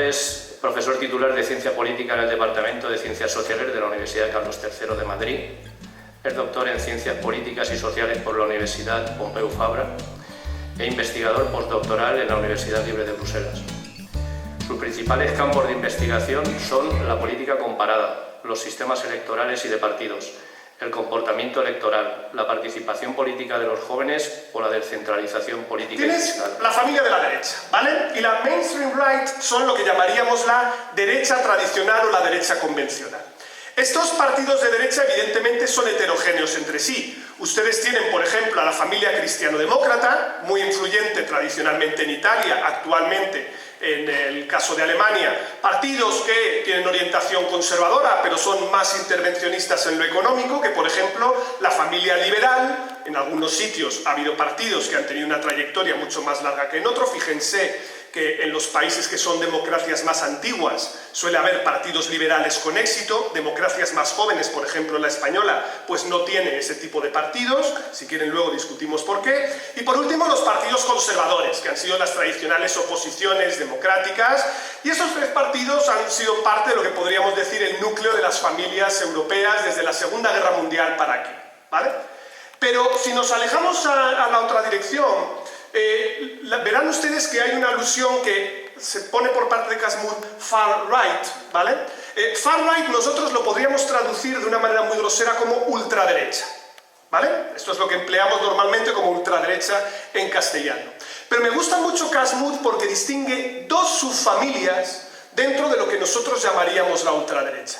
es profesor titular de Ciencia Política en el Departamento de Ciencias Sociales de la Universidad Carlos III de Madrid. Es doctor en Ciencias Políticas y Sociales por la Universidad Pompeu Fabra e investigador postdoctoral en la Universidad Libre de Bruselas. Sus principales campos de investigación son la política comparada, los sistemas electorales y de partidos, el comportamiento electoral, la participación política de los jóvenes o la descentralización política y fiscal. Tienes la familia de la derecha, ¿vale? Y la mainstream right son lo que llamaríamos la derecha tradicional o la derecha convencional. Estos partidos de derecha evidentemente son heterogéneos entre sí. Ustedes tienen, por ejemplo, a la familia cristiano-demócrata, muy influyente tradicionalmente en Italia, actualmente en el caso de Alemania, partidos que tienen orientación conservadora, pero son más intervencionistas en lo económico, que por ejemplo la familia liberal. En algunos sitios ha habido partidos que han tenido una trayectoria mucho más larga que en otros. Fíjense que en los países que son democracias más antiguas suele haber partidos liberales con éxito, democracias más jóvenes, por ejemplo la española, pues no tiene ese tipo de partidos, si quieren luego discutimos por qué. Y por último los partidos conservadores, que han sido las tradicionales oposiciones democráticas, y estos tres partidos han sido parte de lo que podríamos decir el núcleo de las familias europeas desde la Segunda Guerra Mundial para aquí, ¿vale? Pero si nos alejamos a la otra dirección, verán ustedes que hay una alusión que se pone por parte de Casmud far right, ¿vale? Far right nosotros lo podríamos traducir de una manera muy grosera como ultraderecha, ¿vale? Esto es lo que empleamos normalmente como ultraderecha en castellano. Pero me gusta mucho Casmud porque distingue dos subfamilias dentro de lo que nosotros llamaríamos la ultraderecha.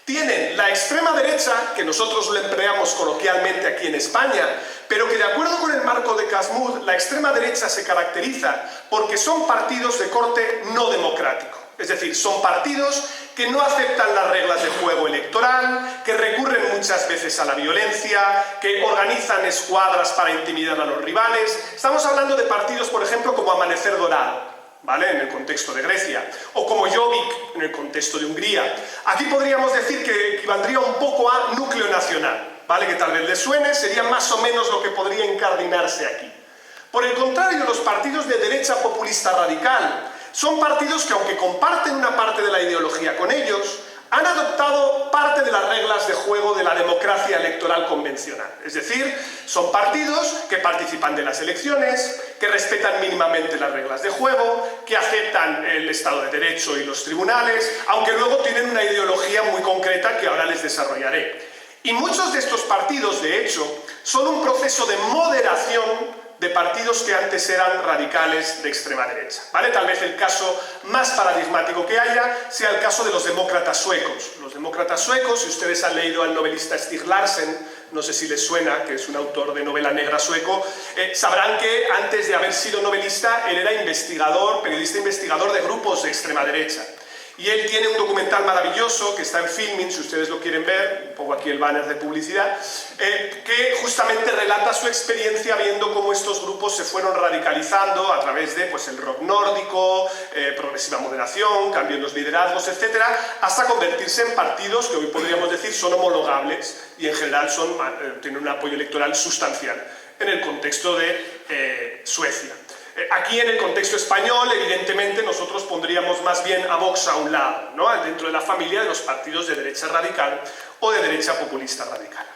Tienen la extrema derecha, que nosotros lo empleamos coloquialmente aquí en España, pero que de acuerdo con el marco de Casmud, la extrema derecha se caracteriza porque son partidos de corte no democrático. Es decir, son partidos que no aceptan las reglas de juego electoral, que recurren muchas veces a la violencia, que organizan escuadras para intimidar a los rivales. Estamos hablando de partidos, por ejemplo, como Amanecer Dorado, ¿vale? En el contexto de Grecia, o como Jobbik en el contexto de Hungría. Aquí podríamos decir que equivaldría un poco a núcleo nacional, ¿vale? Que tal vez les suene, sería más o menos lo que podría incardinarse aquí. Por el contrario, los partidos de derecha populista radical son partidos que, aunque comparten una parte de la ideología con ellos, han adoptado parte de las reglas de juego de la democracia electoral convencional. Es decir, son partidos que participan de las elecciones, que respetan mínimamente las reglas de juego, que aceptan el Estado de Derecho y los tribunales, aunque luego tienen una ideología muy concreta que ahora les desarrollaré. Y muchos de estos partidos, de hecho, son un proceso de moderación de partidos que antes eran radicales de extrema derecha, ¿vale? Tal vez el caso más paradigmático que haya sea el caso de los demócratas suecos. Los demócratas suecos, si ustedes han leído al novelista Stieg Larsson, no sé si les suena, que es un autor de novela negra sueco, sabrán que antes de haber sido novelista, él era investigador, periodista investigador de grupos de extrema derecha. Y él tiene un documental maravilloso que está en Filmin, si ustedes lo quieren ver, un poco aquí el banner de publicidad, que justamente relata su experiencia viendo cómo estos grupos se fueron radicalizando a través de pues, el rock nórdico, progresiva moderación, cambio en los liderazgos, etc., hasta convertirse en partidos que hoy podríamos decir son homologables y en general tienen un apoyo electoral sustancial en el contexto de Suecia. Aquí en el contexto español, evidentemente, nosotros pondríamos más bien a Vox a un lado, ¿no? Dentro de la familia de los partidos de derecha radical o de derecha populista radical.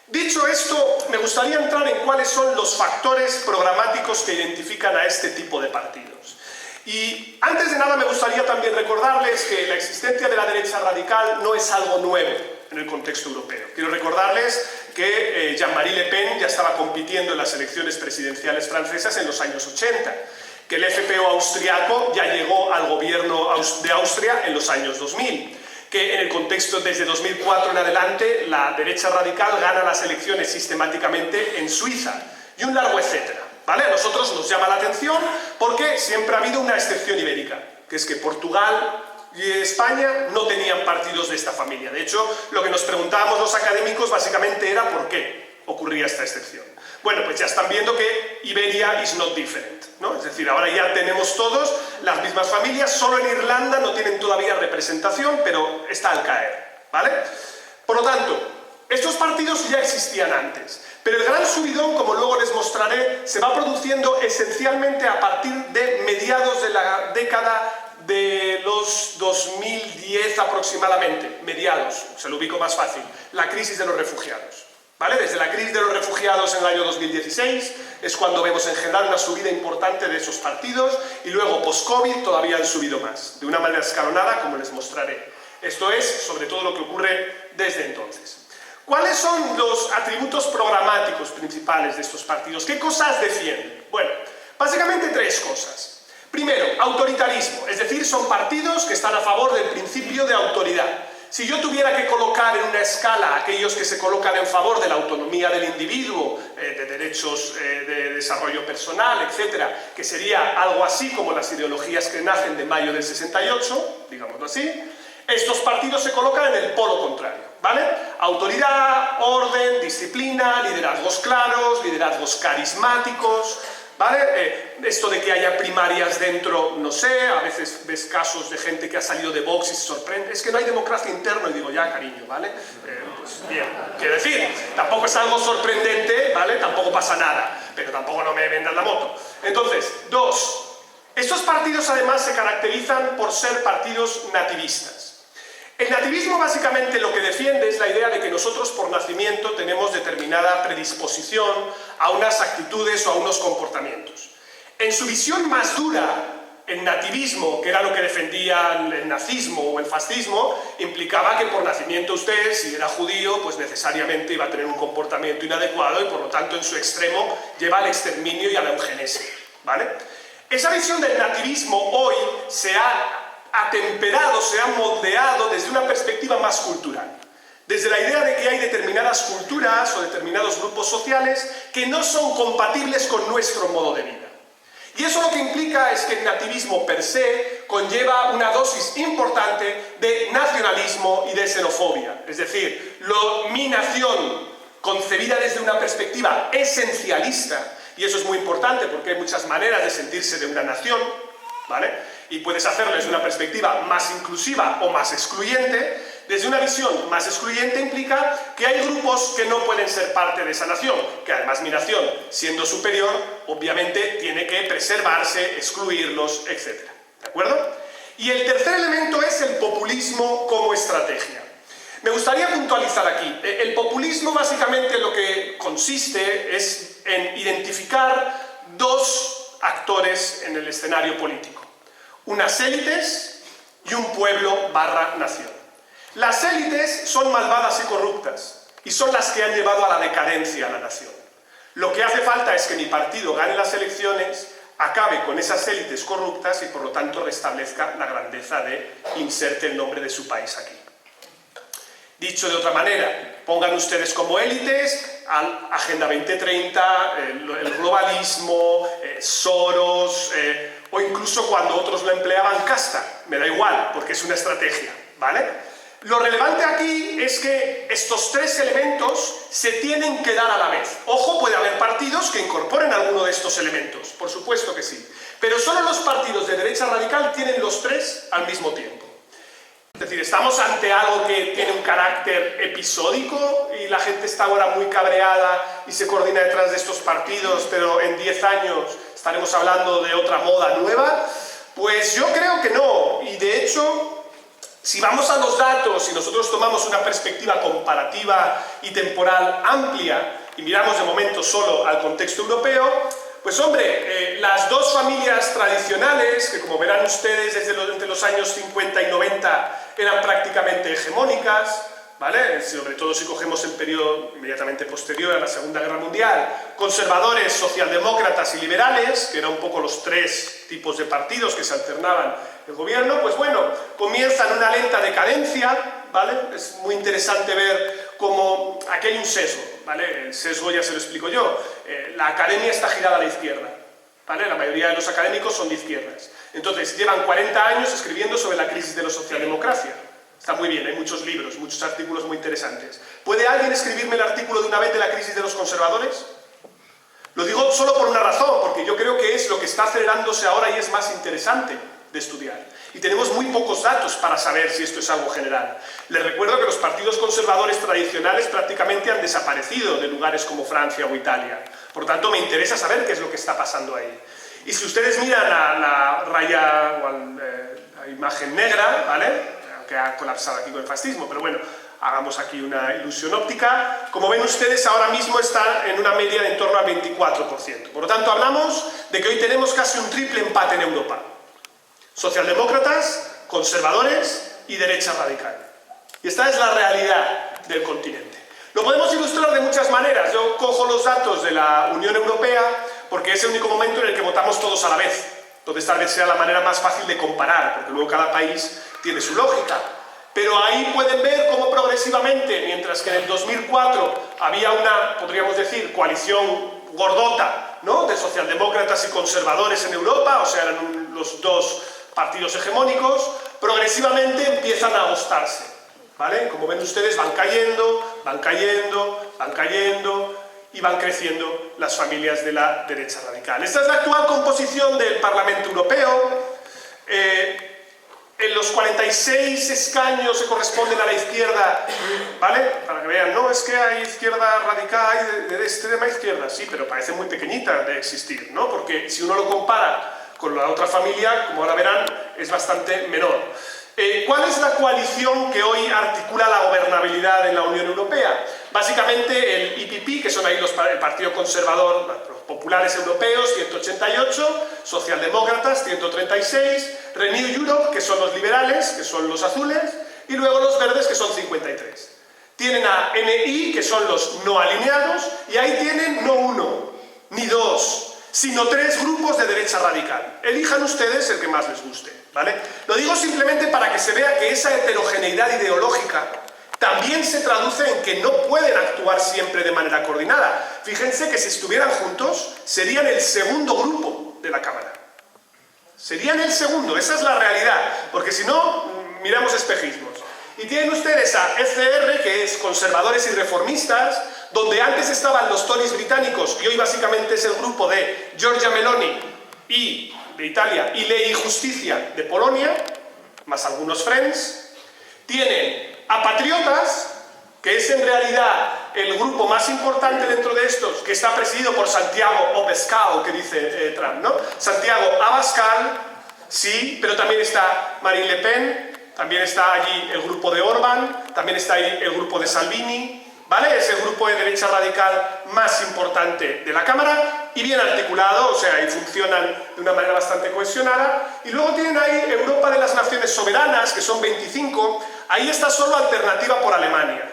Dicho esto, me gustaría entrar en cuáles son los factores programáticos que identifican a este tipo de partidos. Y antes de nada me gustaría también recordarles que la existencia de la derecha radical no es algo nuevo en el contexto europeo. Quiero recordarles que Jean-Marie Le Pen ya estaba compitiendo en las elecciones presidenciales francesas en los años 80, que el FPÖ austriaco ya llegó al gobierno de Austria en los años 2000, que en el contexto desde 2004 en adelante la derecha radical gana las elecciones sistemáticamente en Suiza, y un largo etcétera, ¿vale? A nosotros nos llama la atención porque siempre ha habido una excepción ibérica, que es que Portugal y España no tenían partidos de esta familia. De hecho, lo que nos preguntábamos los académicos básicamente era por qué ocurría esta excepción. Bueno, pues ya están viendo que Iberia is not different, ¿no? Es decir, ahora ya tenemos todos las mismas familias, solo en Irlanda no tienen todavía representación, pero está al caer, ¿vale? Por lo tanto, estos partidos ya existían antes, pero el gran subidón, como luego les mostraré, se va produciendo esencialmente a partir de mediados de la década de los 2010 aproximadamente, mediados, se lo ubico más fácil, la crisis de los refugiados. ¿Vale? Desde la crisis de los refugiados en el año 2016 es cuando vemos en general una subida importante de esos partidos y luego post-COVID todavía han subido más, de una manera escalonada como les mostraré. Esto es sobre todo lo que ocurre desde entonces. ¿Cuáles son los atributos programáticos principales de estos partidos? ¿Qué cosas defienden? Bueno, básicamente tres cosas. Primero, autoritarismo, es decir, son partidos que están a favor del principio de autoridad. Si yo tuviera que colocar en una escala a aquellos que se colocan en favor de la autonomía del individuo, de derechos de desarrollo personal, etcétera, que sería algo así como las ideologías que nacen de mayo del 68, digámoslo así, estos partidos se colocan en el polo contrario, ¿vale? Autoridad, orden, disciplina, liderazgos claros, liderazgos carismáticos, ¿vale? Esto de que haya primarias dentro, no sé, a veces ves casos de gente que ha salido de Vox y se sorprende, es que no hay democracia interna, y digo, ya cariño, ¿vale? Pues bien, quiero decir, tampoco es algo sorprendente, ¿vale? Tampoco pasa nada, pero tampoco no me vendan la moto. Entonces, dos, estos partidos además se caracterizan por ser partidos nativistas. El nativismo básicamente lo que defiende es la idea de que nosotros por nacimiento tenemos determinada predisposición a unas actitudes o a unos comportamientos. En su visión más dura, el nativismo, que era lo que defendían el nazismo o el fascismo, implicaba que por nacimiento usted, si era judío, pues necesariamente iba a tener un comportamiento inadecuado y por lo tanto en su extremo lleva al exterminio y a la eugenesia, ¿vale? Esa visión del nativismo hoy se ha atemperado, se ha moldeado desde una perspectiva más cultural. Desde la idea de que hay determinadas culturas o determinados grupos sociales que no son compatibles con nuestro modo de vida. Y eso lo que implica es que el nativismo per se conlleva una dosis importante de nacionalismo y de xenofobia. Es decir, mi nación concebida desde una perspectiva esencialista, y eso es muy importante porque hay muchas maneras de sentirse de una nación, ¿vale? Y puedes hacerlo desde una perspectiva más inclusiva o más excluyente. Desde una visión más excluyente implica que hay grupos que no pueden ser parte de esa nación, que además mi nación, siendo superior, obviamente tiene que preservarse, excluirlos, etc. ¿De acuerdo? Y el tercer elemento es el populismo como estrategia. Me gustaría puntualizar aquí. El populismo básicamente lo que consiste es en identificar dos actores en el escenario político. Unas élites y un pueblo barra nación. Las élites son malvadas y corruptas y son las que han llevado a la decadencia a la nación. Lo que hace falta es que mi partido gane las elecciones, acabe con esas élites corruptas y por lo tanto restablezca la grandeza de inserte el nombre de su país aquí. Dicho de otra manera, pongan ustedes como élites a Agenda 2030, el globalismo, Soros, o incluso cuando otros lo empleaban, casta. Me da igual, porque es una estrategia, ¿vale? Lo relevante aquí es que estos tres elementos se tienen que dar a la vez. Ojo, puede haber partidos que incorporen alguno de estos elementos, por supuesto que sí. Pero solo los partidos de derecha radical tienen los tres al mismo tiempo. Es decir, estamos ante algo que tiene un carácter episódico y la gente está ahora muy cabreada y se coordina detrás de estos partidos, pero en 10 años estaremos hablando de otra moda nueva. Pues yo creo que no, y de hecho, si vamos a los datos y nosotros tomamos una perspectiva comparativa y temporal amplia y miramos de momento solo al contexto europeo, pues hombre, las dos familias tradicionales, que como verán ustedes entre los años 50 y 90 eran prácticamente hegemónicas, ¿vale? Sobre todo si cogemos el periodo inmediatamente posterior a la Segunda Guerra Mundial, conservadores, socialdemócratas y liberales, que eran un poco los tres tipos de partidos que se alternaban el gobierno, pues bueno, comienzan una lenta decadencia, ¿vale? Es muy interesante ver cómo aquí hay un sesgo, ¿vale? El sesgo ya se lo explico yo. La academia está girada a la izquierda, ¿vale? La mayoría de los académicos son de izquierdas. Entonces, llevan 40 años escribiendo sobre la crisis de la socialdemocracia. Está muy bien, hay muchos libros, muchos artículos muy interesantes. ¿Puede alguien escribirme el artículo de una vez de la crisis de los conservadores? Lo digo solo por una razón, porque yo creo que es lo que está acelerándose ahora y es más interesante de estudiar. Y tenemos muy pocos datos para saber si esto es algo general. Les recuerdo que los partidos conservadores tradicionales prácticamente han desaparecido de lugares como Francia o Italia. Por lo tanto, me interesa saber qué es lo que está pasando ahí. Y si ustedes miran a la raya, o una imagen negra, ¿vale? Aunque ha colapsado aquí con el fascismo, pero bueno, hagamos aquí una ilusión óptica. Como ven ustedes, ahora mismo está en una media de en torno al 24%. Por lo tanto, hablamos de que hoy tenemos casi un triple empate en Europa. Socialdemócratas, conservadores y derecha radical. Y esta es la realidad del continente. Lo podemos ilustrar de muchas maneras. Yo cojo los datos de la Unión Europea porque es el único momento en el que votamos todos a la vez. Entonces tal vez sea la manera más fácil de comparar, porque luego cada país tiene su lógica. Pero ahí pueden ver cómo progresivamente, mientras que en el 2004 había una, podríamos decir, coalición gordota, ¿no?, de socialdemócratas y conservadores en Europa, o sea, eran los dos partidos hegemónicos, progresivamente empiezan a agostarse, ¿vale? Como ven ustedes, van cayendo, van cayendo, van cayendo y van creciendo las familias de la derecha radical. Esta es la actual composición del Parlamento Europeo. En los 46 escaños se corresponden a la izquierda, ¿vale? Para que vean, no, es que hay izquierda radical, hay de extrema izquierda, sí, pero parece muy pequeñita de existir, ¿no? Porque si uno lo compara con la otra familia, como ahora verán, es bastante menor. ¿Cuál es la coalición que hoy articula la gobernabilidad en la Unión Europea? Básicamente el EPP, que son ahí el Partido Conservador, los populares europeos, 188, socialdemócratas, 136, Renew Europe, que son los liberales, que son los azules, y luego los verdes, que son 53. Tienen a NI, que son los no alineados, y ahí tienen no uno, ni dos, sino tres grupos de derecha radical. Elijan ustedes el que más les guste, ¿vale? Lo digo simplemente para que se vea que esa heterogeneidad ideológica también se traduce en que no pueden actuar siempre de manera coordinada. Fíjense que si estuvieran juntos, serían el segundo grupo de la Cámara. Serían el segundo, esa es la realidad, porque si no, miramos espejismos. Y tienen ustedes a ECR, que es conservadores y reformistas, donde antes estaban los Tories británicos y hoy básicamente es el grupo de Giorgia Meloni y de Italia y Ley y Justicia de Polonia, más algunos Friends. Tienen a Patriotas, que es en realidad el grupo más importante dentro de estos, que está presidido por Santiago Abascal, que dice Trump, ¿no? Santiago Abascal, sí, pero también está Marine Le Pen, también está allí el grupo de Orbán, también está ahí el grupo de Salvini, ¿vale? Es el grupo de derecha radical más importante de la Cámara y bien articulado, o sea, y funcionan de una manera bastante cohesionada. Y luego tienen ahí Europa de las Naciones Soberanas, que son 25, ahí está solo Alternativa por Alemania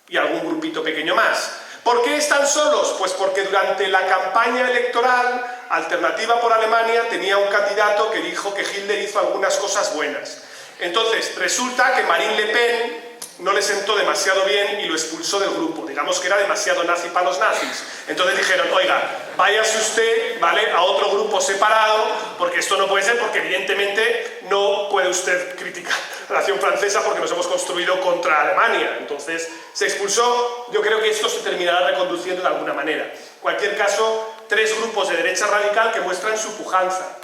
y algún grupito pequeño más. ¿Por qué están solos? Pues porque durante la campaña electoral, Alternativa por Alemania tenía un candidato que dijo que Hitler hizo algunas cosas buenas. Entonces, resulta que Marine Le Pen no le sentó demasiado bien y lo expulsó del grupo. Digamos que era demasiado nazi para los nazis. Entonces dijeron, oiga, váyase usted, ¿vale?, a otro grupo separado, porque esto no puede ser, porque evidentemente no puede usted criticar la nación francesa porque nos hemos construido contra Alemania. Entonces se expulsó. Yo creo que esto se terminará reconduciendo de alguna manera. En cualquier caso, tres grupos de derecha radical que muestran su pujanza.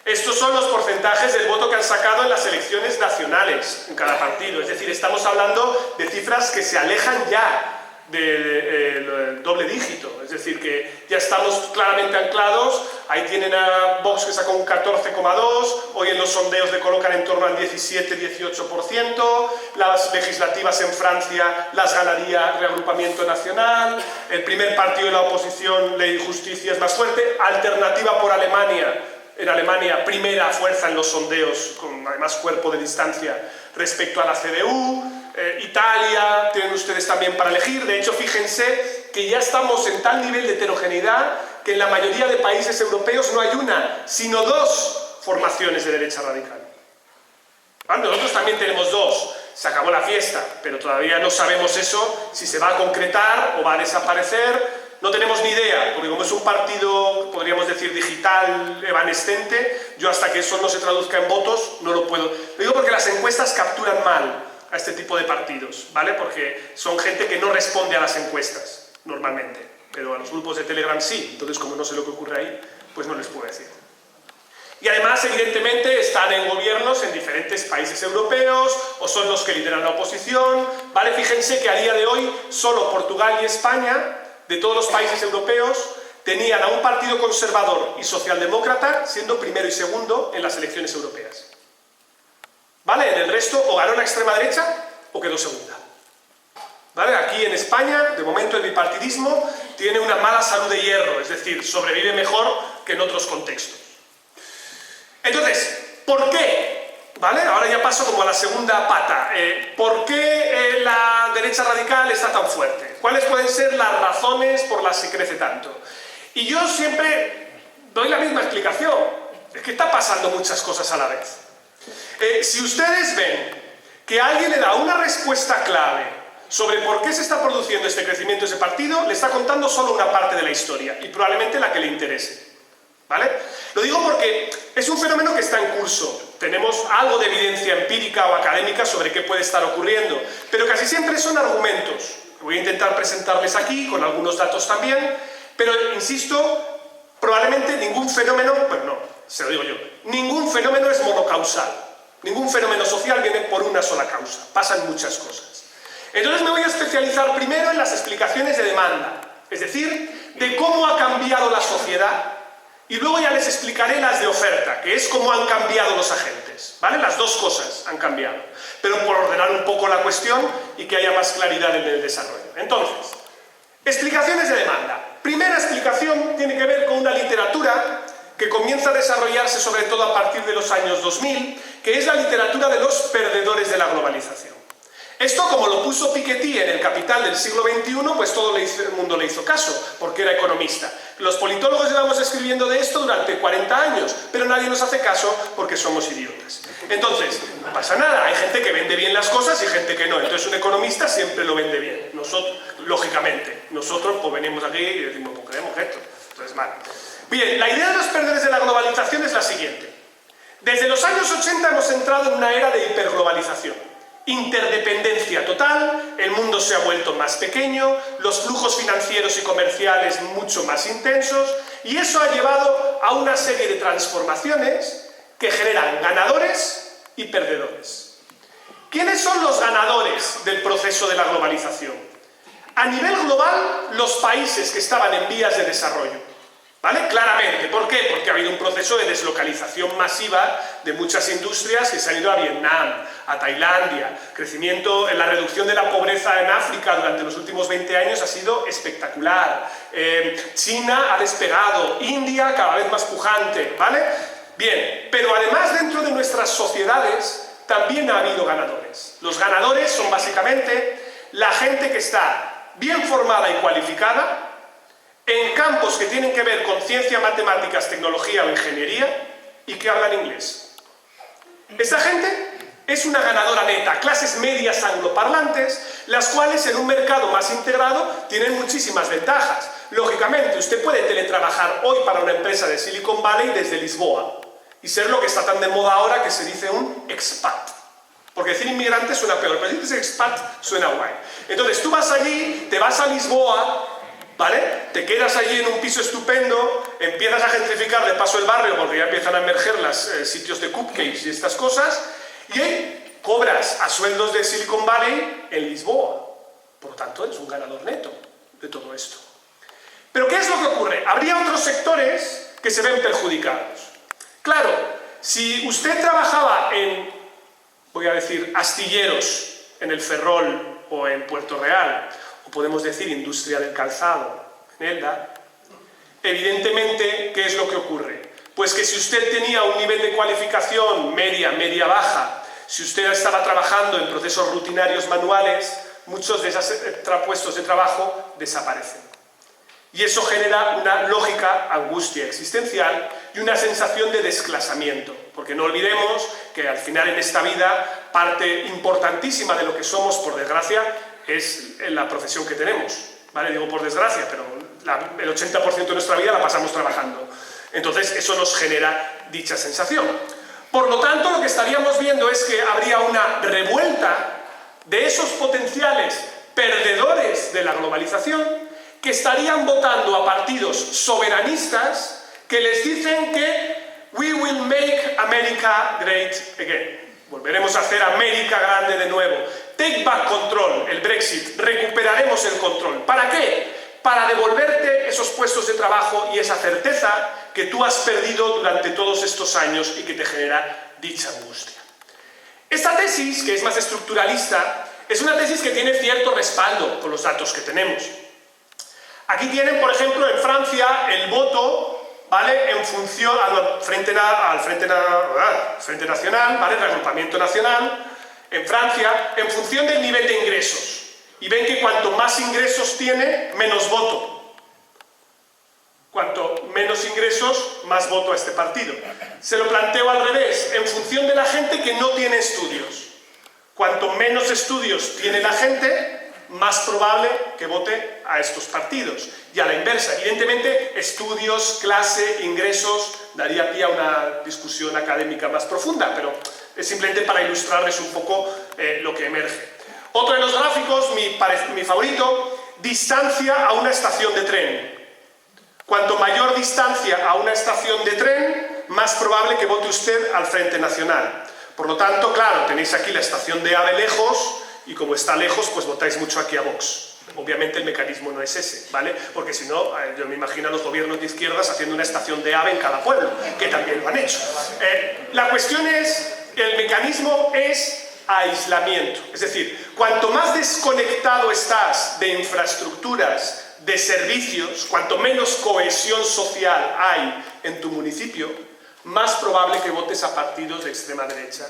Estos son los porcentajes del voto que han sacado en las elecciones nacionales en cada partido. Es decir, estamos hablando de cifras que se alejan ya del doble dígito. Es decir, que ya estamos claramente anclados. Ahí tienen a Vox, que sacó un 14,2%. Hoy en los sondeos le colocan en torno al 17-18%. Las legislativas en Francia las ganaría Reagrupamiento Nacional. El primer partido de la oposición, Ley y Justicia, es más fuerte. Alternativa por Alemania. En Alemania, primera fuerza en los sondeos, con además cuerpo de distancia respecto a la CDU. Italia, tienen ustedes también para elegir. De hecho, fíjense que ya estamos en tal nivel de heterogeneidad que en la mayoría de países europeos no hay una, sino dos formaciones de derecha radical. ¿Vale? Nosotros también tenemos dos. Se acabó la fiesta, pero todavía no sabemos eso, si se va a concretar o va a desaparecer. No tenemos ni idea, porque como es un partido, podríamos decir, digital, evanescente, yo hasta que eso no se traduzca en votos no lo puedo. Lo digo porque las encuestas capturan mal a este tipo de partidos, ¿vale? Porque son gente que no responde a las encuestas, normalmente, pero a los grupos de Telegram sí. Entonces, como no sé lo que ocurre ahí, pues no les puedo decir. Y además, evidentemente, están en gobiernos en diferentes países europeos o son los que lideran la oposición, ¿vale? Fíjense que a día de hoy solo Portugal y España, de todos los países europeos, tenían a un partido conservador y socialdemócrata siendo primero y segundo en las elecciones europeas. ¿vale? En el resto o ganó la extrema derecha o quedó segunda. ¿Vale? Aquí en España, de momento el bipartidismo tiene una mala salud de hierro, es decir, sobrevive mejor que en otros contextos. Entonces, ¿por qué? ¿Vale? Ahora ya paso como a la segunda pata. ¿Por qué la derecha radical está tan fuerte? ¿Cuáles pueden ser las razones por las que crece tanto? Y yo siempre doy la misma explicación. Es que está pasando muchas cosas a la vez. Si ustedes ven que alguien le da una respuesta clave sobre por qué se está produciendo este crecimiento de ese partido, le está contando solo una parte de la historia y probablemente la que le interese. ¿Vale? Lo digo porque es un fenómeno que está en curso. Tenemos algo de evidencia empírica o académica sobre qué puede estar ocurriendo, pero casi siempre son argumentos. Voy a intentar presentarles aquí con algunos datos también, pero insisto, probablemente ningún fenómeno, bueno, no, se lo digo yo, ningún fenómeno es monocausal. Ningún fenómeno social viene por una sola causa. Pasan muchas cosas. Entonces me voy a especializar primero en las explicaciones de demanda, es decir, de cómo ha cambiado la sociedad, y luego ya les explicaré las de oferta, que es cómo han cambiado los agentes, ¿vale? Las dos cosas han cambiado, pero por ordenar un poco la cuestión y que haya más claridad en el desarrollo. Entonces, explicaciones de demanda. Primera explicación tiene que ver con una literatura que comienza a desarrollarse sobre todo a partir de los años 2000, que es la literatura de los perdedores de la globalización. Esto, como lo puso Piketty en El Capital del siglo XXI, pues todo el mundo le hizo caso, porque era economista. Los politólogos llevamos escribiendo de esto durante 40 años, pero nadie nos hace caso porque somos idiotas. Entonces, no pasa nada, hay gente que vende bien las cosas y gente que no. Entonces un economista siempre lo vende bien, nosotros, lógicamente. Nosotros pues venimos aquí y decimos, pues creemos esto. Entonces, vale. Bien, la idea de los perdedores de la globalización es la siguiente. Desde los años 80 hemos entrado en una era de hiperglobalización. Interdependencia total, el mundo se ha vuelto más pequeño, los flujos financieros y comerciales mucho más intensos, y eso ha llevado a una serie de transformaciones que generan ganadores y perdedores. ¿Quiénes son los ganadores del proceso de la globalización? A nivel global, los países que estaban en vías de desarrollo. ¿Vale? Claramente. ¿Por qué? Porque ha habido un proceso de deslocalización masiva de muchas industrias que se han ido a Vietnam, a Tailandia. Crecimiento en la reducción de la pobreza en África durante los últimos 20 años ha sido espectacular. China ha despegado, India cada vez más pujante, ¿vale? Bien, pero además dentro de nuestras sociedades también ha habido ganadores. Los ganadores son básicamente la gente que está bien formada y cualificada en campos que tienen que ver con ciencia, matemáticas, tecnología o ingeniería y que hablan inglés. Esta gente es una ganadora neta, clases medias angloparlantes, las cuales en un mercado más integrado tienen muchísimas ventajas. Lógicamente, usted puede teletrabajar hoy para una empresa de Silicon Valley desde Lisboa y ser lo que está tan de moda ahora que se dice un expat. Porque decir inmigrante suena peor, pero decir expat suena guay. Entonces tú vas allí, te vas a Lisboa, ¿vale? Te quedas allí en un piso estupendo, empiezas a gentrificar de paso el barrio porque ya empiezan a emerger los sitios de cupcakes y estas cosas, y cobras a sueldos de Silicon Valley en Lisboa. Por lo tanto, eres un ganador neto de todo esto. Pero ¿qué es lo que ocurre? Habría otros sectores que se ven perjudicados. Claro, si usted trabajaba en, voy a decir, astilleros en el Ferrol o en Puerto Real, o podemos decir industria del calzado en Elda, evidentemente, ¿qué es lo que ocurre? Pues que si usted tenía un nivel de cualificación media, media-baja, si usted estaba trabajando en procesos rutinarios manuales, muchos de esos puestos de trabajo desaparecen. Y eso genera una lógica angustia existencial y una sensación de desclasamiento, porque no olvidemos que al final en esta vida parte importantísima de lo que somos, por desgracia, es la profesión que tenemos, ¿vale? Digo por desgracia, pero el 80% de nuestra vida la pasamos trabajando. Entonces eso nos genera dicha sensación. Por lo tanto, lo que estaríamos viendo es que habría una revuelta de esos potenciales perdedores de la globalización que estarían votando a partidos soberanistas que les dicen que we will make America great again. Volveremos a hacer América grande de nuevo. Take back control, el Brexit. Recuperaremos el control. ¿Para qué? Para devolverte esos puestos de trabajo y esa certeza que tú has perdido durante todos estos años y que te genera dicha angustia. Esta tesis, que es más estructuralista, es una tesis que tiene cierto respaldo con los datos que tenemos. Aquí tienen, por ejemplo, en Francia el voto, ¿vale?, en función al Frente Nacional, ¿vale?, Reagrupamiento Nacional, en Francia, en función del nivel de ingresos. Y ven que cuanto más ingresos tiene, menos voto. Cuanto menos ingresos, más voto a este partido. Se lo planteo al revés, en función de la gente que no tiene estudios. Cuanto menos estudios tiene la gente, más probable que vote a estos partidos. Y a la inversa, evidentemente, estudios, clase, ingresos, daría pie a una discusión académica más profunda, pero es simplemente para ilustrarles un poco lo que emerge. Otro de los gráficos, mi favorito, distancia a una estación de tren. Cuanto mayor distancia a una estación de tren, más probable que vote usted al Frente Nacional. Por lo tanto, claro, tenéis aquí la estación de AVE lejos, y como está lejos, pues votáis mucho aquí a Vox. Obviamente el mecanismo no es ese, ¿vale? Porque si no, yo me imagino a los gobiernos de izquierdas haciendo una estación de AVE en cada pueblo, que también lo han hecho. La cuestión es, el mecanismo es aislamiento. Es decir, cuanto más desconectado estás de infraestructuras, de servicios, cuanto menos cohesión social hay en tu municipio, más probable que votes a partidos de extrema derecha.